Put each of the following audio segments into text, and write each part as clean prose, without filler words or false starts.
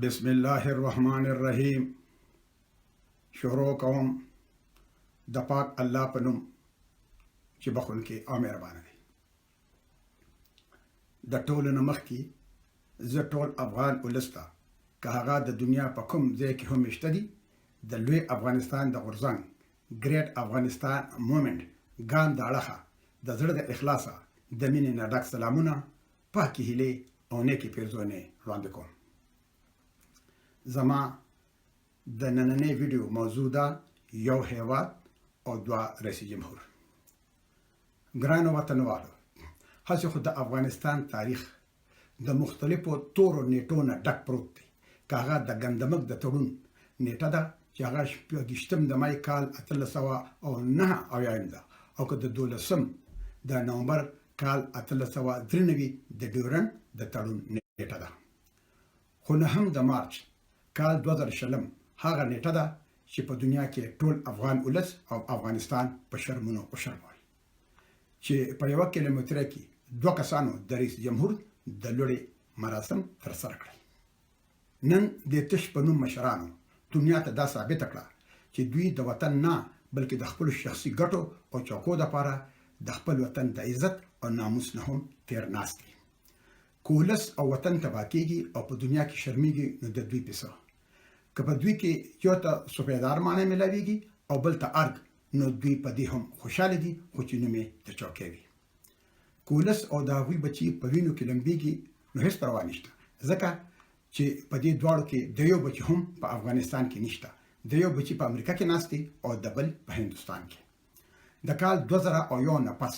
بسم الله الرحمن الرحیم. شروع کوم د پاک الله په نوم چې بخښونکی او مهربانه دی. د ټولو نه مخکې زه ټول افغان ولس ته که هغه د دنیا په کوم ځای کې هم شته دي د لوی افغانستان د غورځنګ ګریټ افغانستان مومنټ ګام د اړخه د زړه د اخلاصه د مینې نه ډک سلامونه، پاکې هیلې او نیکې پیرزونې وړاندې کوم. زما د نننۍ ویډیو موضوع ده یو هیواد او دوه رئیس جمهور. ګرانو وطنوالو، هسې خو د افغانستان تاریخ د مختلفو تورو نیټو نه ډک پروت دی. که هغه د ګندمک د تړون نیټه ده چې هغه 20 د مای کال 1809 ده، او که د 12 د نومبر کال 1893 د ډیورنډ د تړون نیټه ده. خو 9 د مارچ کال 2020 هغه نیټه ده چې په دنیا کې ټول افغان ولس او افغانستان په شرمونو وشرمول، چې په 1 کیلومتر کې 2 کسانو د رئیس جمهور د لوړې مراسم ترسره کړل. نن د تش په نوم مشرانو دنیا ته دا ثابت کړه چې دوی د وطن نه بلکې د خپل شخصي ګټو او چوکو لپاره د خپل وطن د عزت او ناموس نه هم تیر ناست دي. که ولس او وطن تباه کېږي او په دنیا کې شرمېږي نو د دوی پیسه، که په دوی کې یو ته سپیدار معنی ملاویږي او بل ته ارګ، نو دوی په دې هم خوشحاله دي، خو چې نوم یې د چوکۍ وي. که ولس او د هغوی بچي په وینو کې لمبېږي نو هېڅ پروا نشته، ځکه چې په دې دواړو کې د یو بچي هم په افغانستان کې نشته، د یو بچي په امریکا کې ناست دی او د بل په هندوستان کې. د کال 2001 نه پس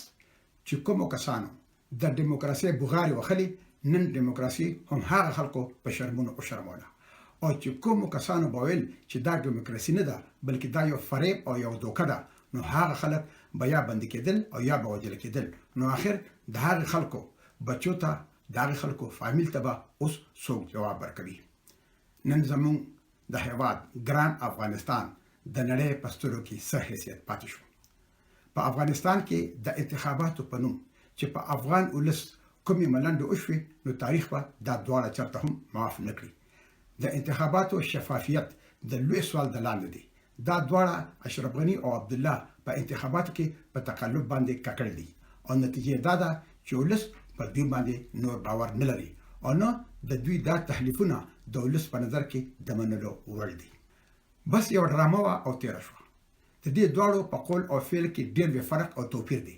چې کومو کسانو د دیموکراسۍ بغارې وخلي، نن دیموکراسي هم هغه خلکو په شرمونو وشرموله، او چې کومو کسانو به ویل چې دا دیموکراسي نه ده بلکې دا یو فریب او یو دوکه ده، نو هغه خلک به یا بندي کېدل او یا به وژل کېدل. نو آخر د هغه خلکو بچو ته، د هغه خلکو فامیل ته به اوس څوک جواب ورکوي. نن زموږ د هیواد ګران افغانستان د نړۍ په سترګو کې څه حیثیت پاتې شو. په افغانستان کې د انتخاباتو په نوم چې په افغان ولس کومې ملنډې وشوې، نو تاریخ به دا دواړه چرته هم معاف نه کړي. د انتخاباتو شفافیت د لوی سوال د لاندې دی. دا دواړه اشرف غني او عبدالله په انتخاباتو کې په تقلب باندې ککړ دي، او نتیجه دا ده چې ولس په دوی باندې نور باور نه لري، او نه د دوی دا تحلیفونه د ولس په نظر کې د منلو وړ دي. بس یو ډرامه وه او تېره شوه. د دې دواړو په قول او فعل کې ډېر بې فرق او توپیر دی.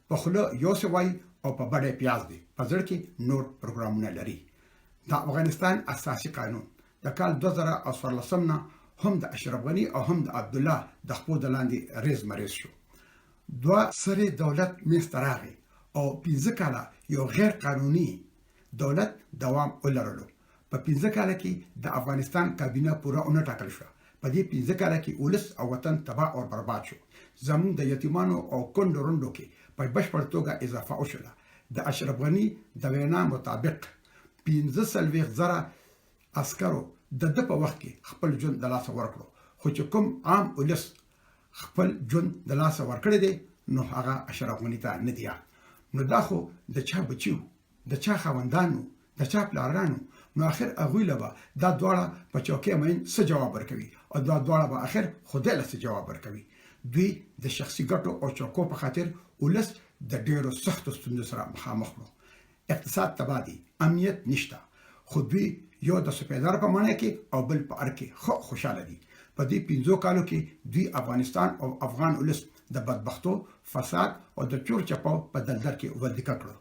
په خوله یو څه وایي او په بډه پیاز دی، په زړه کې نور پروګرامونه لري. د افغانستان اساسي قانون د کال 2014 نه هم د اشرف غني او هم د عبدالله د خپو د لاندې ریز مریز شو. دوه سرې دولت منځته راغی او 15 کاله یو غیر قانوني دولت دوام ولرلو. په 15 کاله کې د افغانستان کابینه پوره ونه ټاکل شوه. په دې 15 کاله کې ولس او وطن تباه او برباد شو. زموږ د یتیمانو او کونډو رونډو کې په بشپړ توګه اضافه وشوله. د اشرف غني د وینا مطابق 15,000 عسکرو د په وخت کې خپل ژوند د لاسه ورکړو، خو چې کوم عام ولس خپل ژوند د لاسه ورکړی دی نو هغه اشرف غني ته نه دی. نو دا خو د چا بچیو، د چا خاوندانو، د چا پلارانو، نو آخر هغوی له به دا دواړه په چوکۍ مین څه جواب ورکوي، او دا دواړه به آخر خدای له څه جواب ورکوي. دوی د شخصي ګټو او چوکو په خاطر ولس د ډېرو سختو ستونزو سره مخامخ کړو. اقتصاد تباه دی، امنیت نشته، خو دوی یو د سپیدار په معنی کې او بل په ار کې خو خوشاله دي. په دې 15 کالو کې دوی افغانستان او افغان ولس د بدبختو، فساد او د چور چپاو په دلدل کې ودیکه کړو.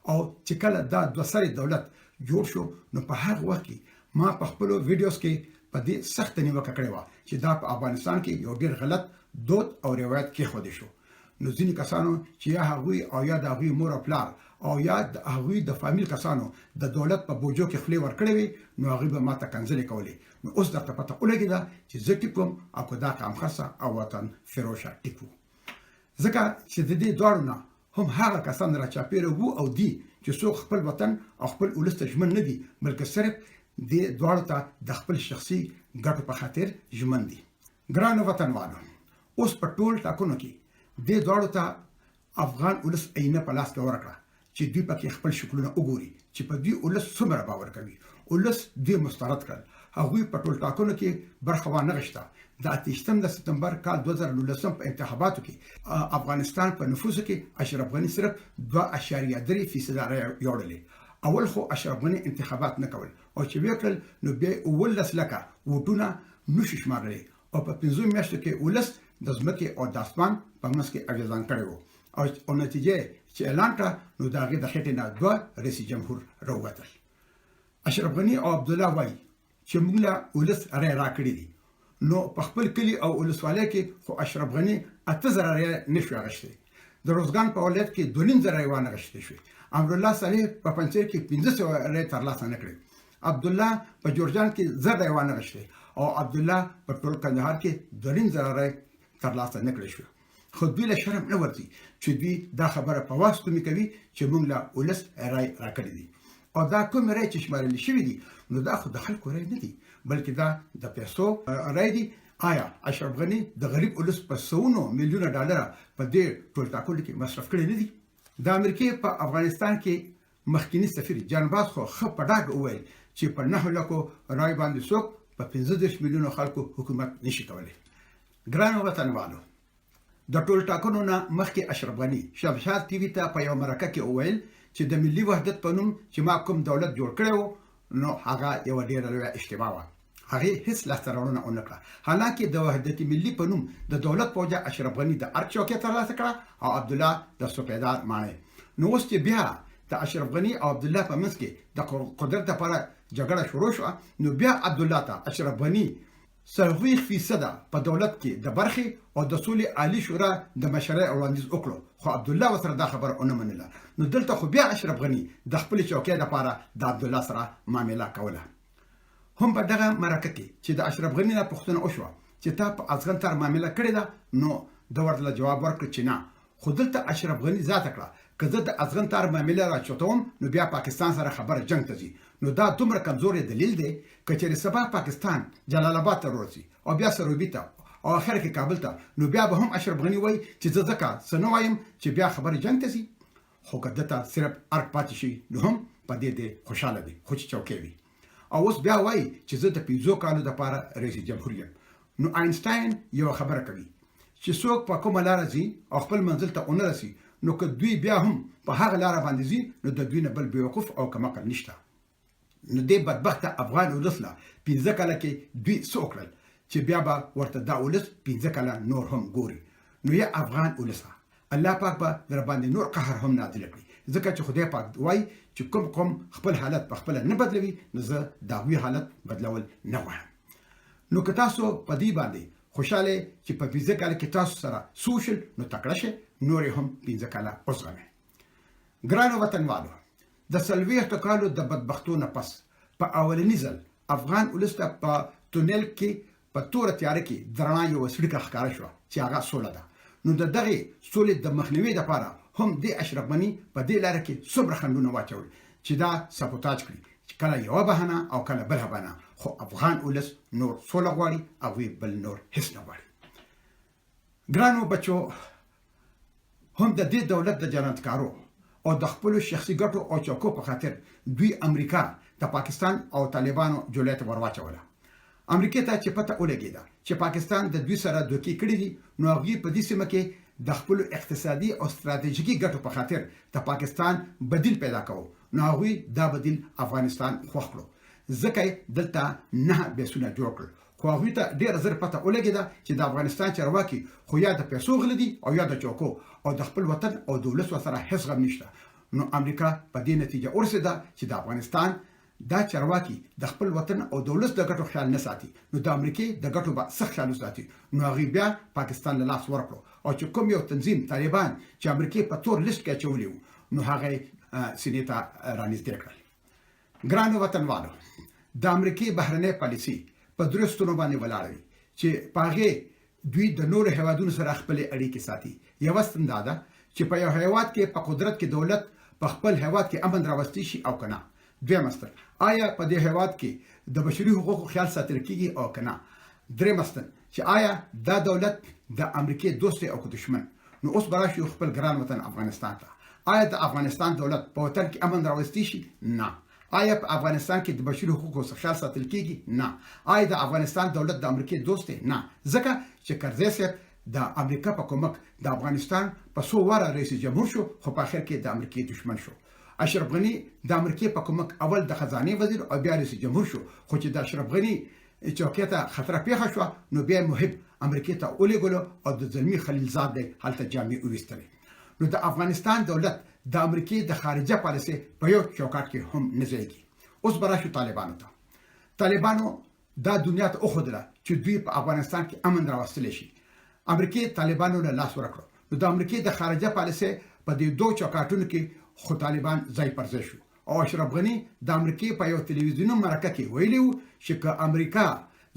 او چې کله دا دوه سرې دولت جوړ شو، نو په هغه وخت کې ما په خپلو ویډیوز کې په دې سخت نیوکه کړې وه چې دا په افغانستان کې یو ډېر غلط دود او روایت کېښودی شو. نو ځینې کسانو چې یا هغوی او یا د هغوی مور او پلار او یا د هغوی د فامیل کسانو د دولت په بوجو کې خولې ورکړې وي، نو هغوی به ما ته کنځلې کولې. نو اوس درته پته ولګېده چې زه ټیک وم او که دا قام خاصه او وطن فروشه ټیک وو. ځکه چې د دې دواړو نه هم هغه کسان راچاپېره وو او دي چې څوک خپل وطن او خپل ولس ته ژمن نه دي، بلکې صرف دې دواړو ته د خپل شخصي ګټو په خاطر ژمن دي. ګرانو وطنوالو، اوس په ټول ټاکنو کې دې دواړو ته افغان ولس عینه په لاس کې ورکړه چې دوی پکې خپل شکلونه وګوري چې په دوی ولس څومره باور کوي. ولس دوی مسترد کړل، هغوی په ټول ټاکنو کې برخه وانه غوښته. د 28 سپتمبر کال 2019 په انتخاباتو کې افغانستان په نفوسو کې اشرف غني صرف 2.3% رایې یوړلې. اول خو اشرف غني انتخابات نه کول او چې وکړل نو بیا 18 لکه ووټونه نشو شمارلې او په 15 میاشتو کې ولس د ځمکې او د اسمان په منځ کې اغیزان کړی وو او نتیجه چې اعلان کړه نو د هغې د خېټې نه 2 رئیس جمهور راووتل. اشرف غني او عبدالله وایي چې موږ له ولس رایې راکړې دي، نو په خپل کلي او ولسوالۍ کې خو اشرف غني 8000 رایې نشو اخیستې. د روزګان په ولایت کې 2.5 رایې وانه اخیستې شوې. امرالله صالح په پنځیر کې 1500 رایې ترلاسه نه کړې. عبدالله په جورجان کې 1000 رایې وانه اخیستې او عبدالله په ټول کندهار کې 2.5 رایې ترلاسه نه کړې شو. خو دوی له شرم نه ورځي چې دوی دا خبره په واسطه کوي چې موږ له ولس رایې راکړې دي او دا کوم رایې چې شمارل شوې دي نو دا خو د خلکو رایې نه دي بلکې دا د پیسو رایې دي. آیا اشرف غني د غریب ولس په سونو میلیونه ډالر په دې ټول ټاکنو کې مصرف کړي نه دي؟ د امریکای په افغانستان کې مخکنی سفیر جان باز خو په ډاګ وویل چې په 9 لکو رای باندې څوک په 15 میلیونو خلکو حکومت نشي کولای. ګران وطنوالو، د ټول ټاکنو نه مخکې اشرف غني شبشاد ټي وي ته په یو مرکه کې وویل چې د ملي وحدت په نوم چې ما کوم دولت جوړ کړی و نو هغه یو ډېره لویه اشتباه وه. هغه هیڅ لاسته راوړنه ونه کړه. حالانکه د وحدت ملي په نوم د دولت پوجا اشرف غني د ارګ چوکۍ ترلاسه کړه او عبدالله د سوپیدار ماڼۍ. نو اوس چې بیا د اشرف غني او عبدالله په منځ کې د قدرت لپاره جګړه شروع شوه نو بیا عبدالله ته اشرف غني 30% په دولت کې د برخې او د سولې عالی شورا د مشرۍ وړاندیز وکړو خو عبدالله ورسره دا خبره ونه منله. نو دلته خو بیا اشرف غني د خپل چوکۍ لپاره د عبدالله سره معامله کوله. هم په دغه مرکه کې چې د اشرف غني نه پوښتنه وشوه چې تا په ازغن تر معامله کړې ده نو د ورته جواب ورکړ چې نه. خو دلته اشرف غني ذات کړه که زه د ازغن تر معامله راچوتوم نو بیا پاکستان سره خبره جنگ ته ځي. نو دا دومره کمزوري دلیل دی که چېرې سبا پاکستان جلال آباد ته ورسي او بیا سروبي ته او اخر کې کابل ته نو بیا به هم اشرف غني وایي چې زه ځکه څه نه وایم چې بیا خبره جنگ ته ځي. خو که دته صرف ارګ پاتې شي نو هم په دې دی خوشاله دی خو چې چوکۍ وي. او اوس بیا وایي چې زه د 15 کالو لپاره رئیس جمهور یم. نو آینسټاین یو خبره کوي چې څوک په کومه لار ځي او خپل منزل ته ونه رسي نو که دوی بیا هم په هغه لار باندې ځي نو د دوی نه بل بیوقوف او کمعقل نشته. نو دې بدبخته افغان ولس لا 15 کاله کې دوی څوکړل چې بیا به ورته دا ولس 15 کاله نور هم ګوري. نو یا افغان ولس الله پاک به در باندې نور قهر هم نازل کړي ځکه چې خدای پاک وایي چې کوم قوم خپل حالت په خپل نه بدلوي نو زه دا وی حالت بدلول نه غواړم. نو که تاسو په دې باندې خوشاله چې په 15 کال کې تاسو سره سوشل نو تکړه شي نور هم 15 کال اوسغمه. ګرانو وطنوالو، د 40 کالو د بدبختونو پس په اولنی ځل افغان ولس ته په تونل کې په تور تیار کې درنه یو سړک ښکار شو چې هغه سوله ده. نو دغه سولې د مخنیوي لپاره هم د اشرف غني په دې لار کې صبر خندونه واچول چې دا سپوتاج کړي چې کله یو بهانه او کله بل بهانه خو افغان ولس نور سوله غواړي او بل نور هیڅ نه غواړي. ګرانو بچو، هم د دې دولت د جنتکارو او د خپل شخصي ګټو او چوکو په خاطر دوی امریکا د پاکستان او طالبانو جوړیت ورواچوله. امریکا ته چې پته ولګیده چې پاکستان د دوی سره دوکې کړې دي نو هغه په دې سیمه کې د خپل اقتصادي او ستراتیژیکي ګټو په خاطر د پاکستان بدیل پیدا کوو. نو هغه دا بدیل افغانستان خوښ کړو ځکه دلته نه بیسونه جوړ کړ. خو هغه ته ډیر زر پته ولګیده چې د افغانستان چارواکي خو یا د پیسو غل دي او یا د چوکو او د خپل وطن او دولت سره هیڅ غم نشته. نو امریکا په دې نتیجه ورسېده چې د افغانستان دا چارواکي د خپل وطن او دولت د ګټو خیال نه ساتي نو د امریکای د ګټو به سخت خیال ساتي. نو هغه بیا پاکستان له لاس ورکړو او چې کوم یو تنظیم طالبان چې امریکای په تور لیست کې چولې نو هغه سینې ته رانږدې کړل. ګرانو وطنوالو، د امریکای بهرنۍ پالیسي په درستونو باندې ولاړوي چې پاغه دوی د نور هیوادونو سره خپل اړیکې ساتي. یو ستنده ده چې په یو هیواد کې په قدرت کې دولت په خپل هیواد کې امن راوستي شي او کنه. دویم مستر، آیا په دې هیواد کې د بشري حقوقو خیال ساتل کیږي او کنه. دریم مستر، چې آیا دا دولت د امریکای دوست او دښمن. نو اوس براشي خپل ګران وطن افغانستان ته. آیا د افغانستان دولت په وطن کې امن راوستي شي؟ نه. آیا په افغانستان کې د بشري حقوقو څخه خیال ساتل کیږي؟ نه. آیا د افغانستان دولت د امریکای دوست دی؟ نه. ځکه چې کرزی صاحب د امریکا په کومک د افغانستان په څو واره رئیس جمهور شو، خو په اخر کې د امریکای دشمن شو. اشرف غنی د امریکای په کومک اول د خزانه وزیر او بیا رئیس جمهور شو، خو چې د اشرف غنی چوکۍ ته خطر پیښه شو نو بیا محب امریکای ته ولېګلو او د زلمی خلیلزاد هلته جامع وویستلې. نو د افغانستان دولت د امریکای د خارجه پالیسي په یو چوکاټ کې هم نه ځایږي. اوس براشو طالبانو ته. طالبانو دا دنیا ته وښودله چې دوی په افغانستان کې امن راوستلی شي. امریکای طالبانو له لاس ورکړو. نو د امریکای د خارجه پالیسي په دې دوه چوکاټونو کې خو طالبان ځای پر ځای شو. او اشرف غنی د امریکای په یو تلویزیوني مرکه کې ویلي و چې که امریکا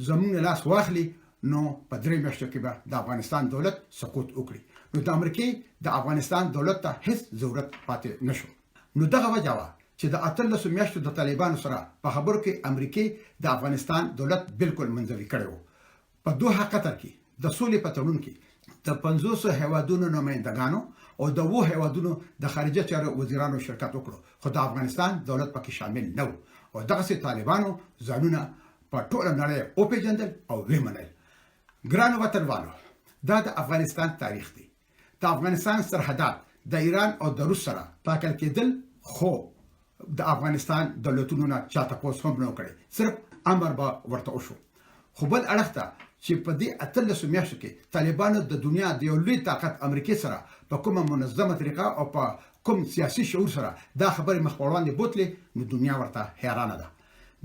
زموږ لاس واخلي نو په 3 میاشتو کې به د افغانستان دولت سقوط وکړي. نو د امریکای د افغانستان دولت ته هیڅ ضرورت پاتې نشو. نو دغه وجه وه چې د 18 میاشتو د طالبانو سره په خبرو کې امریکای د افغانستان دولت بالکل منځوي کړی و. په دوه قطر کې د سولې په تړون کې د 500 هیوادونو نمائندګانو او د 2 هیوادونو د خارجه چارو وزیرانو شرکت وکړو، خو د افغانستان دولت پکې شامل نه و. او دغه طالبانو ځانونه په ټوله نړۍ او پیژندل او ویمنل. ګرانو وطنوالو، دا د افغانستان تاریخ دی. د افغانستان سرحدات د ایران او د روس سره ټاکل کېدل، خو د افغانستان دولتونو نه چاته پوس هم نه کړي، صرف امر به ورته وشو. خو بل اړخ ته چې په دې 18 میاشتو کې طالبانو د دنیا د یو لوی طاقت امریکای سره په کومه منظمه طریقه او په کوم سیاسي شعور سره دا خبرې مخ په وړاندې بوتلې، نو دنیا ورته حیرانه ده.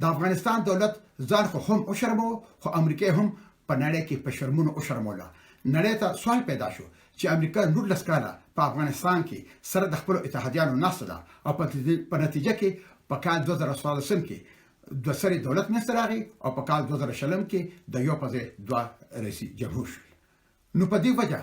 د افغانستان دولت ځان خو هم او شرمو، خو امریکای هم په نړۍ کې په شرمونو او شرموله. نړۍ ته سوال پیدا شو چې امریکا 19 کاله په افغانستان کې سره د خپل اتحادیانو ناسته ده او په نتیجه کې په کال 2014 کې د سری دولت منځته راغی او په کال 2020 کې د یو په ځای 2 رئیس جمهور شو. نو په دې وجه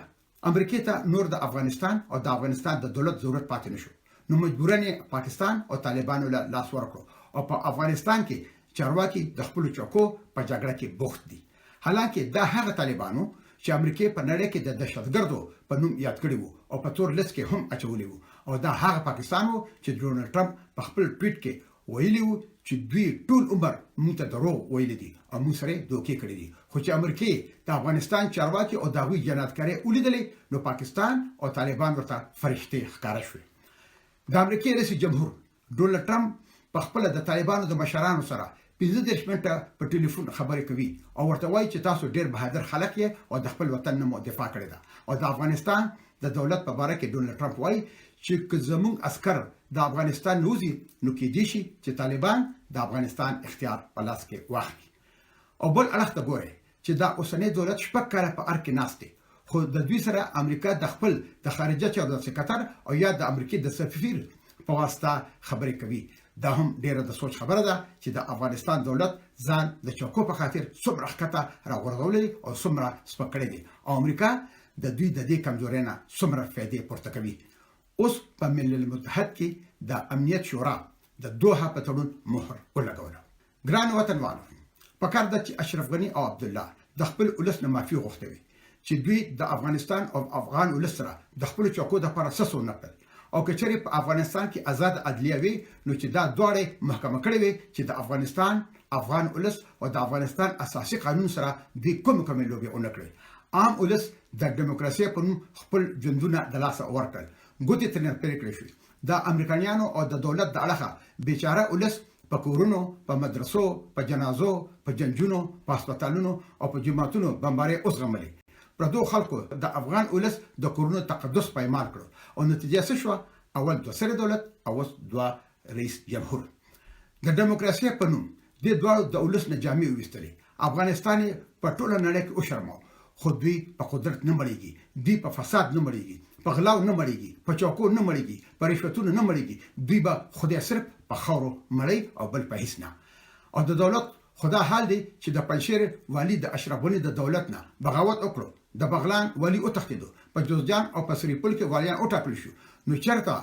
امریکا ته نور د افغانستان او د افغانستان د دولت ضرورت پاتې نشو. نو مجبورانه پاکستان او طالبانو له لاس ورکړو او په افغانستان کې چارواکي د خپل چوکو په جګړه کې بوخت دي. حالانکه دا هغه طالبانو چې امریکا په نړۍ کې د دهشتګردو په نوم یاد کړی وو او په تور لیست کې هم اچولي وو، او دا هغه پاکستان وو چې ډونالد ټرمپ په خپل ټویټ کې ویلي وو چې دوی ټول عمر موږ ته دروغ ویلي دي او موږ سره دوکې کړې دي. خو چې امریکا د افغانستان چارواکي او داوی جنایتکاري ولیدلې، نو پاکستان او طالبان ورته فرښتې ښکارا شوې. د امریکا رئیس جمهور ډونالد ټرمپ په خپل د طالبانو د مشرانو سره 15 منټه په ټلیفون خبرې کوي او ورته وایي چې تاسو ډېر بهادر خلک یې او د خپل وطن نه مو دفاع کړې ده. او د افغانستان د دولت په اړه کې ډونالد ټرمپ وایي چې که زموږ عسكر د افغانستان نوزي نو کې دي شي چې طالبان د افغانستان اختیار په لاس کې واخلي. او بل اړخ ته ګوري چې دا اوسنۍ دولت شپږ کاله په ار کې ناشته، خو د دوی سره امریکا د خپل د خارجه چارو سکرټر او یا د امریکا د سفیر په واسطه خبرې کوي. دا هم ډیره د سوچ خبره ده چې د افغانستان دولت ځان د چوکو په خاطر څومره ښکته راغورځولې او څومره سپکړې دي، او امریکا د دوی د دې کمزورۍ نه څومره فائدې پورته کوي. اوس په ملل متحد کې د امنیت شورا د دوحه په تړون مهر ولګوله. ګران وطنوالو، پکار ده چې اشرف غنی او عبد الله د خپل ولس نه معافي غوښتوي چې دوی د افغانستان او افغان ولس سره د خپل چوکو د لپاره سسو نه کړ، او کچري په افغانستان کې آزاد عدلیه وي نو چې دا دواړه محکمه کړې وي چې د افغانستان افغان ولس او د افغانستان اساسي قانون سره د کوم لوبي اونکړي. عام ولس د دیموکراسي په نوم خپل ژوندونه د لاسه ورکړل، ګوتې ترنه پرې کړې شو. د امریکایانو او د دولت د اړخه بیچاره ولس په کورونو، په مدرسو، په جنازو، په جنجونو، په هسپتالونو او په جماعتونو بمباري اوس غملي. پردو خلکو د افغان ولس د کورونو تقدس پایمال کړو او نتیجه څه شو؟ اول 2 سره دولت او اوس 2 رئیس جمهور. د دیموکراسي په نوم د دوه د ولس نه جامع وستلې. افغانستان په ټوله نړۍ کې او شرمو، خو دوی په قدرت نه مړیږي، دوی په فساد نه مړیږي، په غلاو نه مړیږي، په چوکو نه مړیږي، په رشوتونو نه مړیږي. دوی به خدای صرف په خاورو مړی او بل په هیڅ نه. او د دولت خدا حال دی چې د پنځیر والی د اشرف غنی د دولت نه بغاوت وکړو، د بغلان والی او تختیدو، په جوزجان او په سریپل کې والیان او ټاکل شو. نو چرته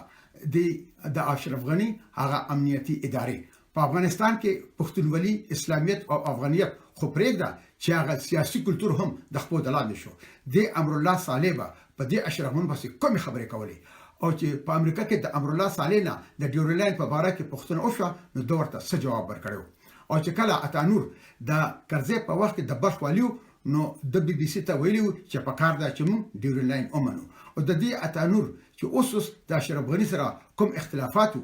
د اشرف غنی هغه امنیتي ادارې په افغانستان کې پښتونولي، اسلامیت او افغانیت خو پرېږده چې هغه سیاسي کلتور هم د خپل دلال شو. د امر الله صالح په دې اشرف غنی پسې کوم خبرې کولې او چې په امریکا کې د امرالله صالح نه د ډیورلاین په اړه کې پوښتنه وشوه نو دوی ورته څه جواب ورکړو او چې کله اتانور د کرزي په وخت د بلخ والیو نو د بي بي سي ته ویلو چې په کار ده چې موږ ډیورلاین ومنو او د دې اتانور چې اوس د اشرف غنی سره کوم اختلافاتو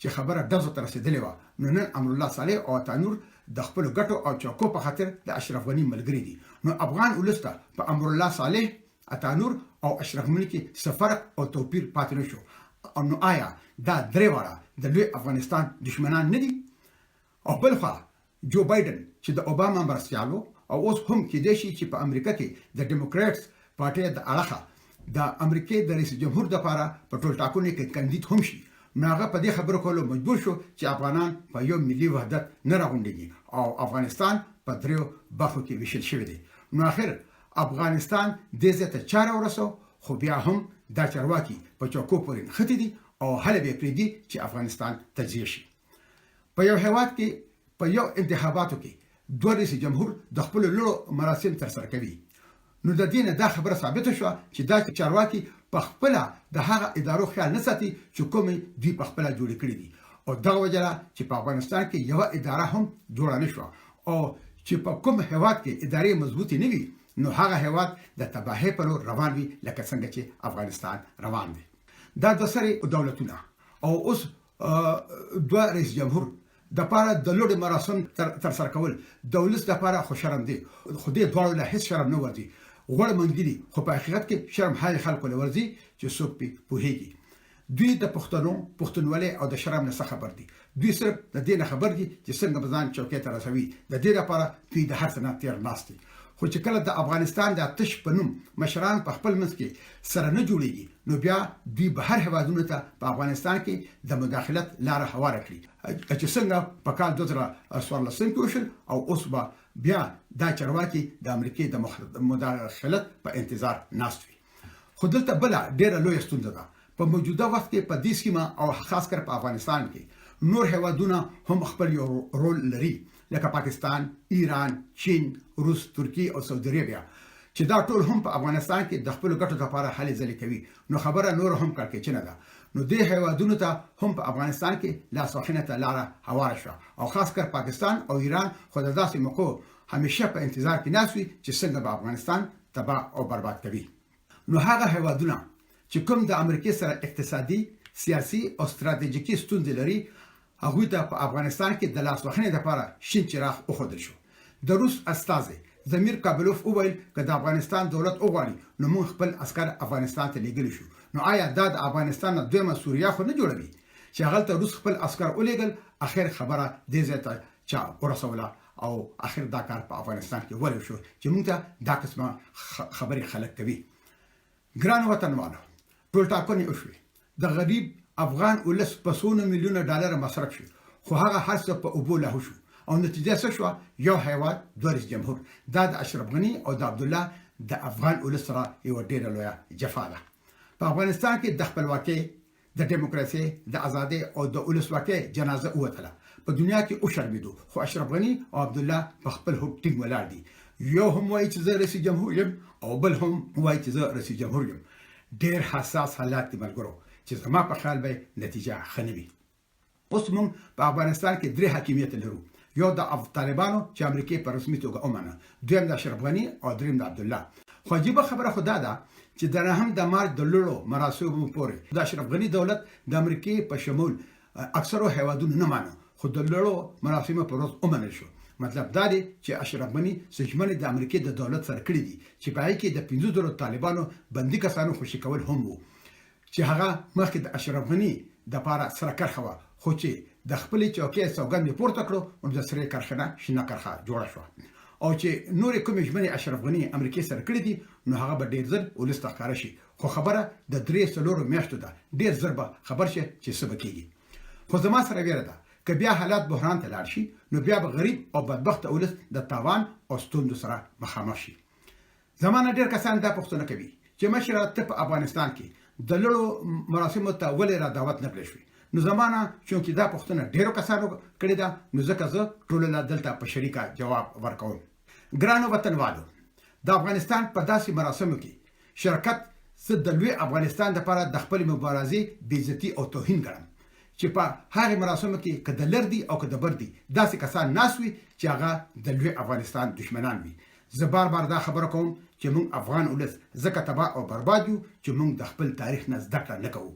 چې خبره دزو تر رسیدلې و نو نن امرالله صالح او اتانور د خپل ګټو او چوکو په خاطر د اشرف غنی ملګری دي نو افغان ولسته په امرالله صالح اتانور او اشرف غنی کې سفر او توپیر پاتې نشو او نو آیا دا درې واړه د لوی افغانستان دشمنان نه دي او بلخوا جو بایدن چې د اوباما مرستیالو او اوس هم کې دی چې په امریکا کې د ډیموکراتس پارټي د اړخه د امریکای د رئیس جمهور د لپاره په ټول ټاکنو کې کاندید هم شي نو هغه په دې خبرو کولو مجبور شو چې افغانان په یو ملي وحدت نه راغونډيږي او افغانستان په دریو برخو کې ویشل شوی دی نو اخر افغانستان د دې ته چاره ورسو خو بیا هم دا چارواکي په چوکو پورې ختی دي او هله به پریدي چې افغانستان تجزیه شي په یو هیواد کې په یو انتخاباتو کې دوه رئیس جمهور د خپل لړو مراسم تر سره کوي نو د دې نه دا خبره ثابته شو چې دا چارواکي په خپل د هغه ادارو خیال نه ساتي چې کومې دی په خپل جوړ کړی دي او دا وجه چې په افغانستان کې یو اداره هم جوړ نه شو او چې په کوم هیواد کې ادارې مضبوطی نه وي نو هغه هیواد د تباہی پر روان وي لکه څنګه چې افغانستان روان دی دا د سره دولتونه او اوس دوه رئیس جمهور د پاره د لوړ مراسم تر سره کول دولت د پاره خو شرم دی خو دې ډول له هیڅ شرم نه ورتي غوړ منګلی خو په حقیقت کې شرم حال خلکو لورځي چې څوک په هیږي دوی د پښتونولۍ او د شرم نه خبر دي دوی صرف د دې نه خبر دي چې څنګه بزان چوکۍ ته رسوي د دې لپاره دوی د هر څه نه تیر ناستي خو چې کله د افغانستان د آتش پنوم مشران په خپل منځ کې سره نه جوړيږي نو بیا دوی بهر هوادونو ته په افغانستان کې د مداخلت لار هواره کړی چې څنګه په کال 2014 کې وشل او اوس بیا دا چارواکي د امریکای د مداخلت په انتظار ناستوي خو دلته بل ډیره لوی ستونزه ده په موجوده وخت کې په دې سیمه او خاص کر په افغانستان کې نور هوادونه هم خپل یو رول لري لکه پاکستان، ایران، چین، روس، ترکیه او سعودي عربیا چې دا ټول هم په افغانستان کې د خپل ګټو لپاره هلې ځلې کوي نو خبره نور هم کړکېچنه ده نو دې هیوادونو ته هم په افغانستان کې لاس وخینه ته لار هواره شو او خاص کر پاکستان او ایران خو د داسې موقع همیشه په انتظار کې ناسوي چې څنګه به افغانستان تباہ او برباد کوي نو هغه هیوادونه چې کوم د امریکای سره اقتصادي، سیاسي او ستراتیژیکي ستونزې لري هغه ته په افغانستان کې د لاس وخینه لپاره شین چراغ وخدل شو د روس استازي زمیر کابلوف وویل چې د افغانستان دولت وغواړي نو موږ خپل عسكر افغانستان ته لېږل شو نو آیا د افغانستان د دویمه سوریا خو نه جوړوي چې هغه ته روس خپل عسكر ولېګل اخر خبره دې ځای چا ورسوله او اخر دا کار په افغانستان کې ورو شو چې موږ ته دا قسمه خبري خلک کوي ګران وطنوالو ټول ټاکنې وشوي د غریب افغان ولس په سونو میلیونه ډالر مصرف شو خو هغه هر څه په اوبو له شو او نتیجه څه شو یو هیواد دوه رئیس جمهور د اشرف غنی او د عبد الله د افغان ولس سره یو ډېر لوی جفا ده په افغانستان کې د خپلواکۍ د دیموکراسي د ازادي او د ولسواکۍ جنازه وته په دنیا کې او شرمېدو خو اشرف غنی او عبد الله په خپل حکم ټینګ ولاړ دي یو هم وایي چې زه رئیس جمهور یم او بل هم وایي چې زه رئیس جمهور یم ډېر حساس حالات دي ملګرو چې زما په خیال به نتیجه خنوي اوس موږ په افغانستان کې درې حاکمیت لرو یو د طالبانو چې امریکای په رسمي توګه ومنه دویم د اشرف غنی او دریم د عبد الله خو عجیب خبره خدا ده چې د هم د مارچ د لړو مراسمو پورې د اشرف غنی دولت د امریکای په شمول اکثرو هیوادونو نه مانه خو د لړو مراسمو پر ورځ ومنل شو مطلب دا دی چې اشرف غنی سجمنې د امریکای د دولت سره کړی دي چې په هغه کې د 15 طالبانو بندي کسانو خوشی کول هم وو چې هغه مخکې د اشرف غنی د پاره سره کرخه خو چې د خپل چوکۍ سوګند پورته کړو او د سره کارخانه شنه کارخه جوړه شو او چې نور کوم ژمنې اشرف غنی امریکای سره کړې دي نو هغه به ډیر ځل ولست ښکار شي خو خبره د 3 میاشتو ده ډیر ضربه خبر شي چې سبا کیږي خو زما سره ویره ده که بیا حالات بحران ته لاړ شي نو بیا به غریب او بدبخت ولست د تاوان او ستوندو سره مخامخ شي زمانه ډیر کسان دا پوښتنه کوي چې مشره ته په افغانستان کې د لړو مراسمو ته ولې را دعوت نه کړی شوی نو زمانه چې دا پوښتنه ډیرو کسانو کړې ده نو ځکه زه ټول لا دلته په شریکه جواب ورکوم ګرانو وطنوالو د افغانستان په داسې مراسمو کې شرکت زه د لوی افغانستان لپاره د خپل مبارزې بېعزتي او توهین ګڼم چې په هغه مراسمو کې که د لر دي او که د بر دي داسې کسان ناست وي چې هغه د لوی افغانستان دشمنان وي. زه بار دا خبره کوم چې موږ افغان ولس ځکه تباه او برباد یو چې موږ د خپل تاریخ نه زده کړه نه کوو.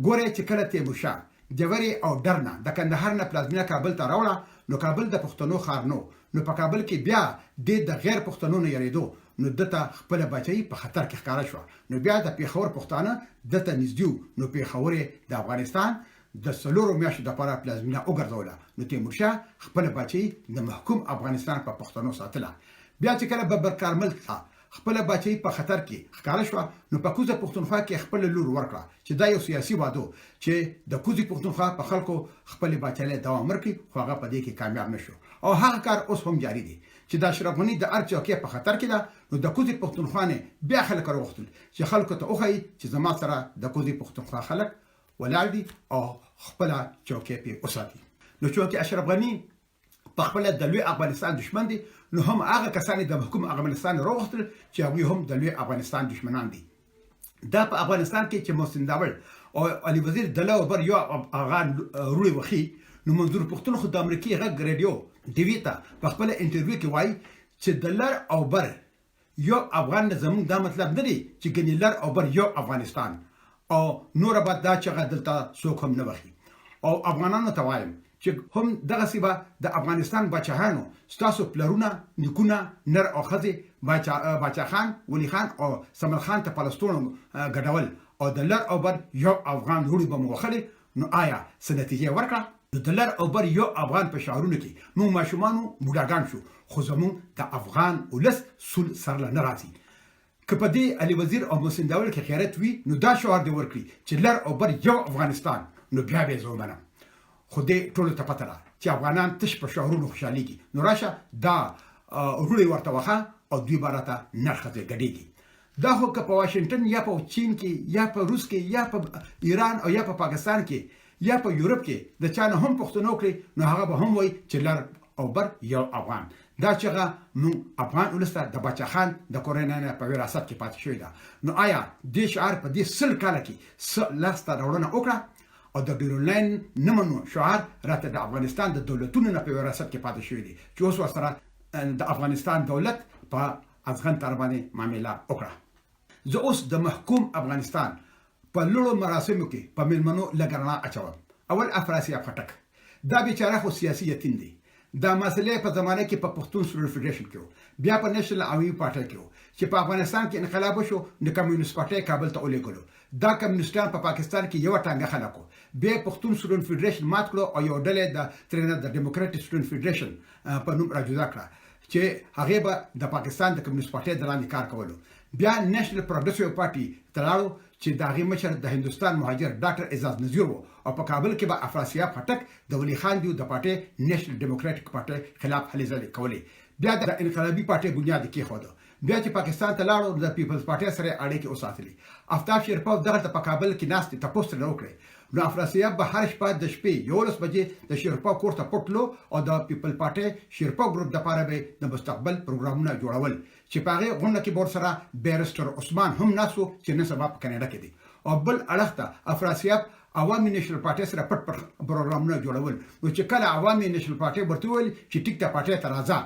ګوره چې کله تیمورشاه جوری او درنه د کندهار نه پلازمینه کابل ته راوړه نو کابل د پښتنو ښار نو په کابل کې بیا د غیر پښتنو نه یریدو نو دته خپل بچي په خطر کې ښکارا شو. نو بیا د پیښور پښتانه دته نږدې نو پیښور د افغانستان د سلورو میاشتو د لپاره پلازمینه وګرځوله. نو تیمورشاه خپل بچي د محکوم افغانستان په پښتنو ساتله. بیا چې کله ببر کارمل خپل بچي په خطر کې ښکارا شو نو په کوزه پښتونخوا کې خپل لور ورکړه چې دا یو سیاسي واده چې د کوزي پښتونخوا په خلکو خپل بچي له دوام ورکړي خو هغه په دې کې کامیاب نشو او هغه کار اوس هم جاری دی چې د اشرف غنی د ارچوکې په خطر کې ده. نو د کوزي پښتونخوا نه بیا خلک وروختل چې خلکو ته اوخی چې زما سره د کوزي پښتونخوا خلک ولاړ دي او خپل چوکې په اوساتي. نو چې اشرف غنی په خپل د لوی افغانستان دشمن دي نو هم هغه کسان د محکوم افغانستان وروختل چې هغه هم د لوی افغانستان دشمنان دي. دا په افغانستان کې چې محسن داول او علي وزیر دلاو بر یو افغان روړي وخی نو منظور پښتون خو د امریکای غږ رادیو دیویتا په خپل انټرویو کې وایي چې دلر او بر یو افغان زمون دا مطلب نه دی چې ګنیلر او بر یو افغانستان او نور بعد دا چې غدلته څوک هم نه وخی او افغانانو ته وایم چې هم دغه سیبه د افغانستان بچهانو ستاسو پلرونه نکونه نر او خزي بچا خان ولی خان او سمر خان ته فلسطین غډول او د لر او بر یو افغان وړي به موخلي. نو آیا سنتیجه ورکړه د لر او بر یو افغان په شعارونو کې موږ ماشومانو بوډاګان شو خو زموږ د افغان ولس سول سره نه راځي. که په دې علي وزیر او محسن داول کې خیرت وي نو دا شعار دی ورکړي چې لر او بر یو افغانستان نو بیا به زومنه خو دې ټول ته پته ده چې افغانان تش په شعارونو خوشاليږي. نو راشه دا وروړي ورته وخه او دوی بارته نرخه غډيږي. دا خو که په واشنگټن یا په چین کې یا په روس کې یا په ایران او یا په پاکستان کې یا په یورپ کې د چانه هم پښتنو کړی نو هغه به هم وای چې لر او بر یو افغان. دا چې نو افغان ولسته د بچا خان د کورنۍ نه په وراثت کې پاتې شوی ده. نو آیا د شعار په دې سل کال کې لاسته راوړنه وکړه او د بیرولین نمنو شعار راته د افغانستان د دولتونو نه په وراثت کې پاتې شوی دی چې اوس ورسره د افغانستان دولت په افغان تر باندې معاملې وکړه. زه اوس د محکوم افغانستان په لړو مراسمو کې په ملمنو لګرنا اچوم. اول افراسیاب خټک دا بیچاره خو سیاسي یتیم دی. دا مسئله په زمانه کې په پښتون سټوډنټ فدریشن کې بیا په نېشنل عوامي پارټي کې چې په افغانستان کې انقلاب وشو د کمیونست پارټي کابل ته ولېګلو. دا کمیونستان په پاکستان کې یو ټانګه خلکو به پښتون سټوډنټ فدریشن مات کړو او یو ډله د ترنه د ډیموکراټیک سټوډنټ فدریشن په نوم راجوزا کړه چې هغه به د پاکستان د کمیونست پارټي د لاندې کار کولو. بیا نېشنل پروګریسیو پارټي تلاړو چې د هغه مشر د هندستان مهاجر ډاکټر اعزاز نذیر وو او په کابل کې به افراسیاب خټک د ولی خان دیو د پارټي نېشنل ډیموکراټیک پارټي خلاف هلې ځلې کولې. بیا د انقلابي پارټي بنیاد کې خوده. بیا چې پاکستان ته لاړو د پیپلز پارټي سره اړیکې وساتلې. آفتاب شیرپاو دغه په کابل کې ناست تاسو نه وکړي. نو افراسیاب به هر شپه د شپې 11 بجې د شیرپاو کور ته پټلو او د پیپل پارټي شیرپاو ګروپ د لپاره به د مستقبل پروګرامونه جوړول چې په هغه غونډه کې بور سره بیرستر عثمان هم ناسو چې نن سبا په کاناډا کې دي او بل اړخته افراسیاب عوامي نېشنل پارټي سره پټ پروګرامونه جوړول. نو چې کله عوامي نېشنل پارټي ورته ویل چې ټیک ته پارټي ته راځه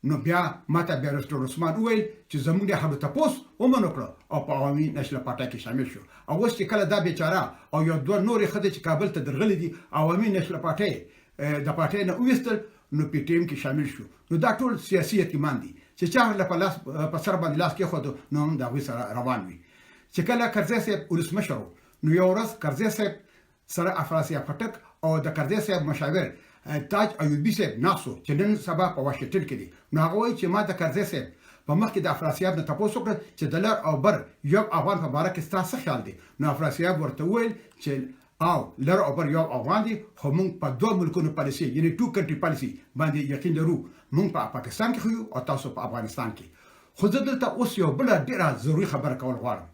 نو بیا ماته بیرستر عثمان ویل چې زموږ د حالت تاسو ومنو کړ او په عوامي نېشنل پارټي کې شامل شو. او اوس چې کله دا بیچاره او یو دوه نورې خدای چې کابل ته درغلي دي عوامي نېشنل پارټي د پارټي نه وېستل نو پی ټی ایم کې شامل شو. نو دا ټول سیاسي یتیمان دي چې چا له په سر باندې لاس کې خو نو دا وې سره روان وي. چې کله کرزی صاحب ولسمشر نو یو ورځ کرزی صاحب سره افراسیاب خټک او د کرزی صاحب مشاور تاج ایوبی صاحب ناسو چې نن سبا په واشنگټن کې دي. نو هغه وایي چې ما د کرزی صاحب په مخ کې د افراسیاب نه تاسو کړ چې د لر او بر یو افغان په باره کې ستاسو خیال دی. نو افراسیاب ورته ویل چې او لر او بر یو افغان دي خو موږ په دوه ملکونو پالیسي یعنی ټو کنټری پالیسي باندې یقین لرو. موږ په پاکستان کې خو او تاسو په افغانستان کې. خو زه دلته اوس یو بل ډیره ضروري خبره کول غواړم.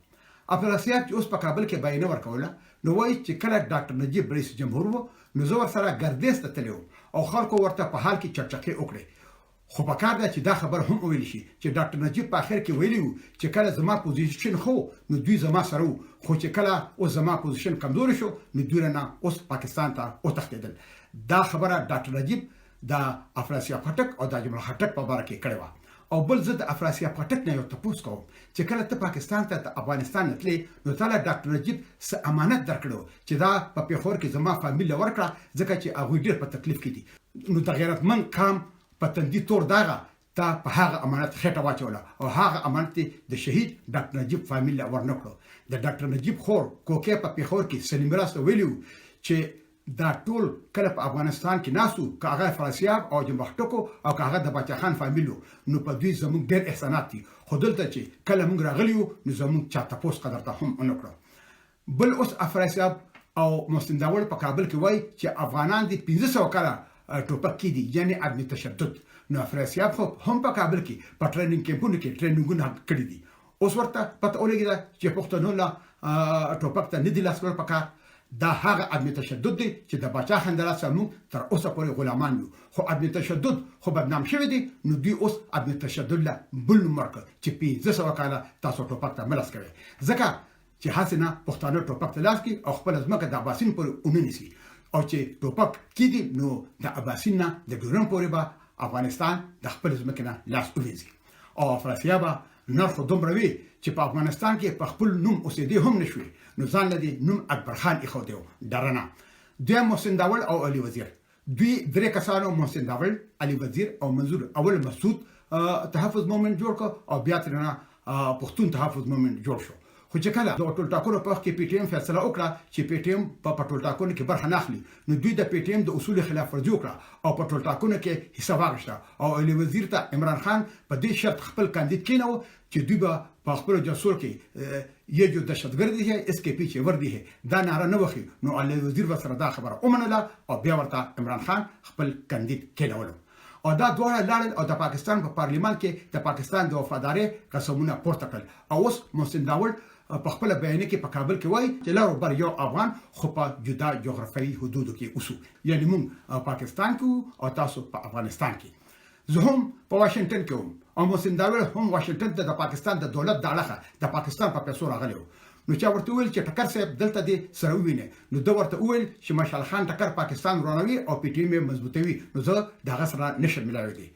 افراسیاب چې اوس په کابل کې بیان ورکوله نو وایي چې کله ډاکټر نجیب رئیس جمهور وو نو زه ورسره ګردیز ته تللی او خلکو ورته په حال کې چرچکې وکړې. خو په کار ده چې دا خبر هم ویل شي چې ډاکټر نجیب په اخر کې ویلی و چې کله زما پوزیشن خو نو دوی زما سره وو خو چې کله اوس زما پوزیشن کمزور شو نو دوی نه اوس پاکستان ته وتښتیدل دا خبره ډاکټر نجیب د افراسیاب خټک او د اجمل خټک په باره کې کړې وه او بل زه د افراسیاب خټک نه یو تپوس کوم چې کله ته پاکستان ته د افغانستان تلې نو تعالی ډاکټر نجیب څه امانت درکړو چې دا په پیښور کې زما فامیل ورکړه ځکه چې هغه ډېر په تکلیف کې دي نو د غیرتمن قام په تندي تور داغه تا په هغه امانت خېټه واچوله او هغه امانت د شهید ډاکټر نجیب فامیل ورنکړو د ډاکټر نجیب خور کوکې په پیښور کې سلیم راست ویلو چې دا ټول کله په افغانستان کې ناسو کاغه افراسیاب او جمعټکو او کاغه د باچا خان فامیلو نو په دوی زموږ ډېر احسانات دي خو دلته چې کله موږ راغلیو نو زموږ چا تاسو قدر ته هم ونکړو بل اوس افراسیاب او محسن داول په کابل کې وای چې افغانان دي 1500 کاله ټوپک کې دي یعنی عدم تشدد نو افراسیاب خو هم په کابل کې په ټریننګ کیمپونو کې ټریننګونه کړی دي اوس ورته پته ولګیده چې پښتنو لا ټوپک ته نه دي لاس ور پکار دا هغه عدم تشدد دی چې د باچا خندرا سمو تر اوسه پورې غلامان یو خو عدم تشدد خو بدنام شوی دی نو دوی اوس عدم تشدد لا بل مرکه چې 1500 کاله تاسو ټوپک ته ملاس کوي ځکه چې حسنه پښتانه ټوپک ته لاس کی او خپل ځمکه د عباسین پورې اوننيسي او چې ټوپک کې دي نو د عباسین نه د ډورن پورې به افغانستان د خپل ځمکه نه لاس ونیسي او افراسیاب نه خو دومره وی چې په افغانستان کې په خپل نوم اوسېدي هم نشوي نو ځان لدی نوم اکبر خان اخو دیو درنه دوی محسن داول او علي وزیر دوی درې کسانو محسن داول علي وزیر او منظور اول مسعود تحفظ مومنت جوړ کو او بیا ترنه پښتون تحفظ مومنت جوړ شو خو چې کله د ټول ټاکنو په وخت کې پی ټی ایم فیصله وکړه چې پی ټی ایم په ټول ټاکنو کې برخه نه اخلي نو دوی د پی ټی ایم د اصول خلاف ورزي وکړه او په ټول ټاکنو کې حصہ واخیسته او علي وزیر ته عمران خان په دې شرط خپل کاندید کینو چې دوی به په خپل جسور کې یو جو دهشتګرد دي اس کې پیچې ور دي دا ناره نه وخی نو علي وزیر وسره دا خبره اومنله او بیا ورته عمران خان خپل کاندید کینول او دا دوه لاړل او د پاکستان په پارلیمان کې د پاکستان د وفادارۍ قسمونه پورته کړل او اوس محسن داول په خپل بیان کې په کابل کې وای چې لارو بر یو افغان خو په جدا جغرافیایي حدودو کې اوسو یعنی موږ پاکستان کې او تاسو په افغانستان کې زه هم په واشنگټن کې وم او محسن داول هم واشنگټن ته د پاکستان د دولت د اړخه د پاکستان په پیسو راغلی نو چا ورته ویل چې ټکر صاحب دلته دي سره ویني نو دا ورته ویل چې مشال خان ټکر پاکستان ورانوي او پی ټی ایم مضبوطوي نو زه دغه سره نشم ملاوي دي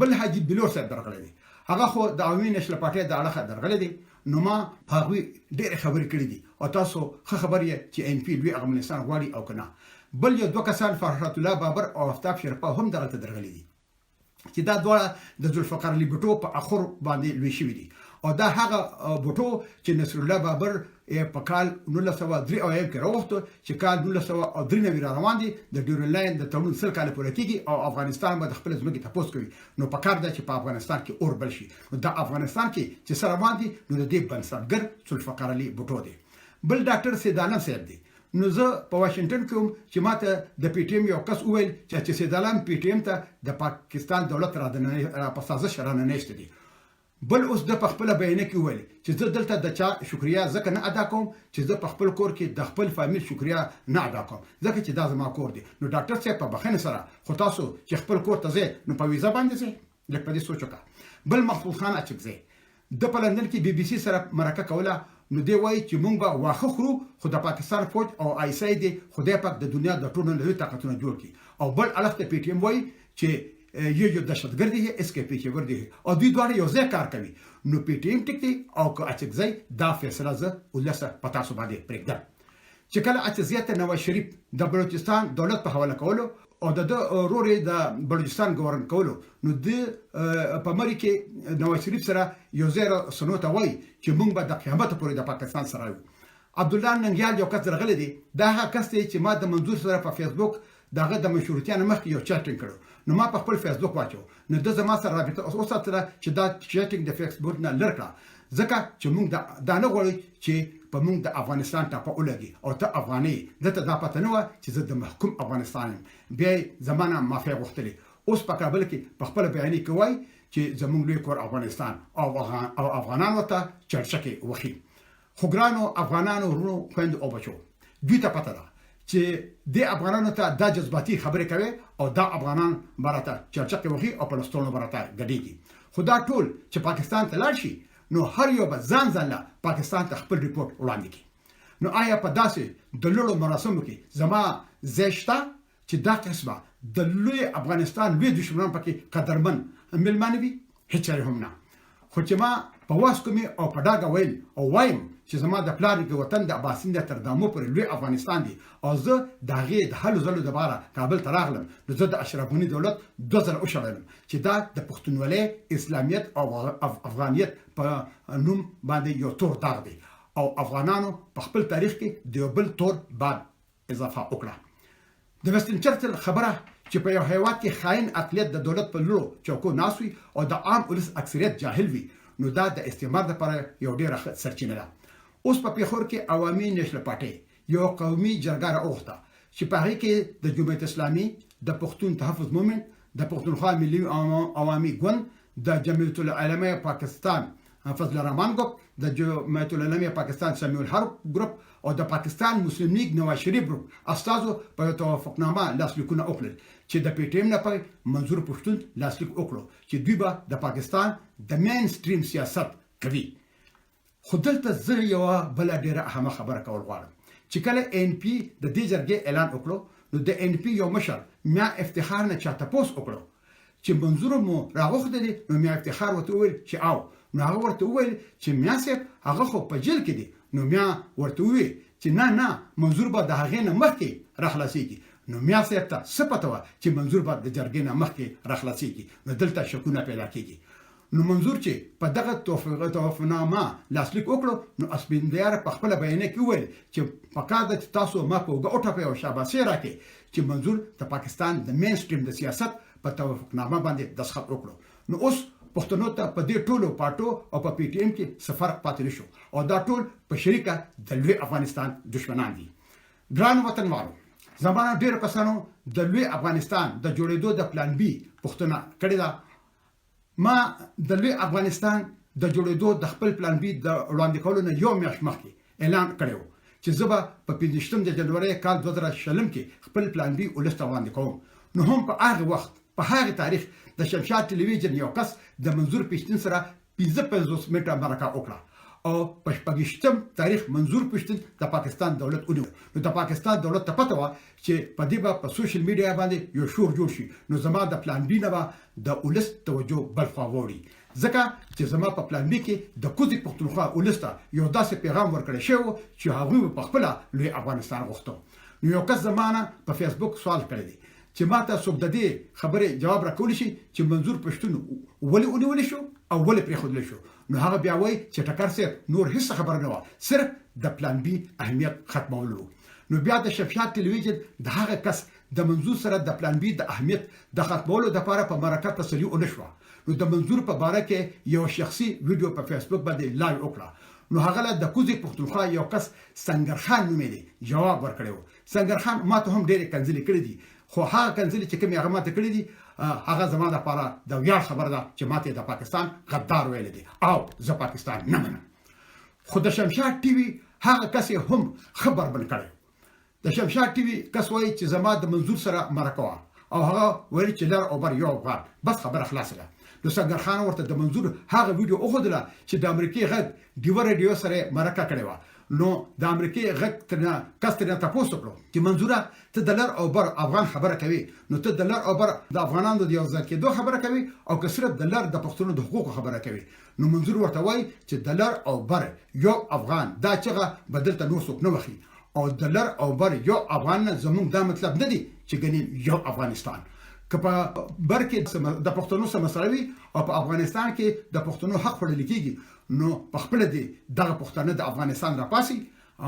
بل حاجی بلور صاحب درغلی دي هغه خو د عوامي نشل پارټي د اړخه درغلی دي نو ما هغه ډېر خبرې کړې دي او تاسو خبرې چې ان پی لوی افغانستان غواړي او کنه بل یو دوه کسان فرحت الله بابر او افتاب شرپا هم دغه درغلي دي چې دا دواړه د ذوالفقار علي بوټو په اخر باندې لوي شوی دي او دا هغه بوټو چې نصر الله بابر په کال 1903 او کې راوخته چې کال 1903 روان دي د ډیورن لاین د تړون سل کال پورې کیږي او افغانستان به خپل ځمکې تاسو کوي نو په کار ده چې په افغانستان کې اور بل شي نو د افغانستان کې چې سره باندې نو د دې بنسټګر ذوالفقار علي بوټو دي بل ډاکټر سید عالم صاحب دي نو زه په واشنگټن کې چې ماته د پی ټی ایم یو کس وویل چې سید عالم پی ټی ایم ته د پاکستان دولت را په سازش را نه نشته دي بل اوس د خپل بیان کې ویل چې زه دلته د چا شکریا ځکه نه ادا کوم چې زه په خپل کور کې د خپل فامیل شکریا نه ادا کوم ځکه چې دا زما کور دی نو ډاکټر صاحب په بخښنه سره خو تاسو چې خپل کور ته ځئ نو په ویزا باندې ځئ لکه په دې سوچ وکړه بل مقبول خان اچکزی د په لندن کې بي بي سي سره مرکه کوله نو دی وایي چې مونږ به واخه خورو خو د پاکستان فوج او آی اس آی دی خدای پاک د دنیا د ټولو لوی طاقتونو جوړ کړي او بل الف ته پی ټی ایم وایي چې یو دهشتګرد دي اس کې پیچې ور دي او دوی دوه یو ځای کار کوي نو پی ټی ایم ټیک دی او که اچکزی دا فیصله زه ولسه پتا سو باندې پرېږدم چې کله اچزیت نواز شریف د بلوچستان دولت په حواله کولو او د رورې د بلوچستان گورن کولو نو د په مری کې نواز شریف سره یو ځای سنوته وای چې موږ به د قیامت پورې د پاکستان سره یو عبدالله ننګیال یو کس درغلی دی دا هغه کس دی چې ما د منظور سره په فیسبوک دغه د مشروطیت مخکې یو چټینګ کړو نو ما په خپل فیسبوک واچو نو د زما سره رابطه اوس سره چې دا چټینګ د فیسبوک نه لړکړه ځکه چې موږ دا نه غواړو چې په موږ د افغانستان ټاپه ولګي او ته افغاني دته دا پته نه و چې زه د محکوم افغانستان بیا زمانہ مافیا غوښتلې اوس په کابل کې په خپل بیان کې وای چې زموږ لوی کور افغانستان او افغانانو ته چرچکه وخی خو ګرانو افغانانو ورونو خويند او بچو دوی ته پته ده چې د افغانانو ته دا جذباتي خبرې کوي او دا افغانان براته چرچکه وهي او پلستون براته غډيږي خدا ټول چې پاکستان ته لاړ شي نو هر یو به ځان پاکستان ته خپل ریپورت وړاندې کړي نو آیا په داسې د لړو مراسمو کې زما زیشته چې دا قسمه د لوی افغانستان لوی دشمنان پکې قدرمن ملمانوي هیڅ هم نه خو چې ما په واسکو می او په ډاګه ویل او وایم چې زما د پلار کې وطن د اباسین د تردامو پر لوی افغانستان دی او زه د هغې د حل زلو دپاره کابل ته راغلم نو زه د اشرف غني دولت 2000 وشړلم چې دا د پښتونولۍ اسلامیت او افغانیت په نوم باندې یو تور داغ دی او افغانانو په خپل تاریخ کې د یو بل تور باد اضافه وکړه د وستن چرچل خبره چې په یو هیواد کې خاين اقلیت د دولت په لورو چوکو ناسوي او د عام ولس اکثریت جاهل وي نو دا د استعمار لپاره یو ډیره سرچینه ده اوس په پیښور کې عوامي نشل پټي یو قومي جرګه راوخته چې په هغه کې د جمهوریت اسلامي د پښتون تحفظ مومن د پښتونخوا ملي عوامي ګوند د جمعیت العلماء پاکستان فضل الرحمن ګروپ د جمعیت العلماء پاکستان سمیع الحرب ګروپ او د پاکستان مسلم لیگ نواز شریف ګروپ استادو په توافقنامه لاسلیکونه وکړل چې د پی ټی ایم نه په منظور پښتون لاسلیک وکړو چې دوی به د پاکستان د مین سټریم سیاست کوي خو دلته زه یو بل ډیره اهمه خبره کول غواړم چې کله ان پی د دې جرګې اعلان وکړو نو د ان پی یو مشر میا افتخار نه چاته پوس وکړو چې منظور مو راغوخته دي نو میا افتخار وته ویل چې او نو هغه ورته ویل چې میا صاحب هغه خو په جیل کې دي نو میا ورته ویل چې نه منظور به د هغې نه مخکې راخلاصيږي نو میا صاحب ته سپتاوه چې منظور به د جرګې نه مخکې راخلاصيږي نو دلته شکونه پیدا کیږي نو منظور چې په دغه توافقنامه لاسلیک وکړو نو اسپیندیار په خپل بیان کې ویل چې پکاده تاسو ما په وګټه په شاباسي راکې چې منظور د پاکستان د مین سټریم د سیاست په توافقنامه باندې دستخط وکړو نو اوس پښتنو ته په دې ټولو پټو او په پی ټی ایم کې سفر پاتې نشو او دا ټول په شریکه د لوی افغانستان دشمنان دي ګران وطنوالو زمانه ډیر کسانو د لوی افغانستان د جوړېدو د پلان بی پښتنه کړی دا ما د لوی افغانستان د جوړېدو د خپل پلان بی د وړاندې کولو نه یو میاشت مخکې اعلان کړو چې زه به په 15 د جنوري کال 2020 کې خپل پلان بی ولست وړاندې کوم نو هم په هغه وخت په هغه تاریخ د شمشاد ټلویزیون یو کس د منظور پښتون سره 55 میټر مرکه وکړه او په 15 تاریخ منظور پښتون د پاکستان دولت ونیو نو د پاکستان دولت ته پته و چې په دې په سوشل میډیا باندې یو شور جوړ شي نو زما د پلان بی نه د ولس توجه بلخوا وړي ځکه چې زما په پلان بی کې د کوزي پښتونخوا ولسته یو داسې پیغام ورکړی شو چې هغه په خپل لوی افغانستان غوښتو نو یو کس زمانه په فیسبوک سوال کړی دی چې ماته څوک د دې خبره جواب راکول شي چې منظور پښتون ولې ونیول شو او ولې پرې خودل شو نو هغه بیا وایي چې ټکر صاحب نور هیڅ خبر نه و صرف د پلان بی اهمیت ختمولو نو بیا د شمشاد ټلویزیون د هغه کس د منظور سره د پلان بی د اهمیت د ختمولو لپاره په مرکه تسلی ونشو نو د منظور په باره کې یو شخصي ویډیو په فیسبوک باندې لایو وکړه نو هغه د کوزي پښتونخوا یو کس سنگر خان نومېږي جواب ورکړو سنگر خان ماته هم ډېر کنځلې کړې دي خو هغه کنځلې چې کوم هغه ماته کړې دي هغه زموږ لپاره د ویاړ خبره ده چې ماته د پاکستان غدار ویل دي او زه پاکستان نه منم خو د شمشاد ټي وي هغه کس هم خبر بل کړی د شمشاد ټي وي کس وایي چې زما د منظور سره مرکه او هغه ویل چې لار او بر یو غار بس خبره خلاصه ده نو سنگر خان ورته د منظور هغه ویډیو اوخدله چې د امریکای غږ ډیو ریډیو سره مرکه کړې و نو د امریکای غږ ترنه کسترنه تاسو کړو چې منظوره ته د لار او بر افغان خبره کوي نو ته د لار او بر د افغانانو د یو ځل کې دوه خبره کوي او که صرف د لار د پښتونو د حقوقو خبره کوي نو منظور ورته وایي چې د لار او بر یو افغان دا چېغه بدلته نور څوک نه وخی او د لار او بر یو افغان زموږ دا مطلب نه دی چې ګنې یو افغانستان که په بر کې د پښتنو سره مساوي او په افغانستان کې د پښتنو حق وړل کېږي نو په خپل دي دغه پښتانه د افغانستان راپاسي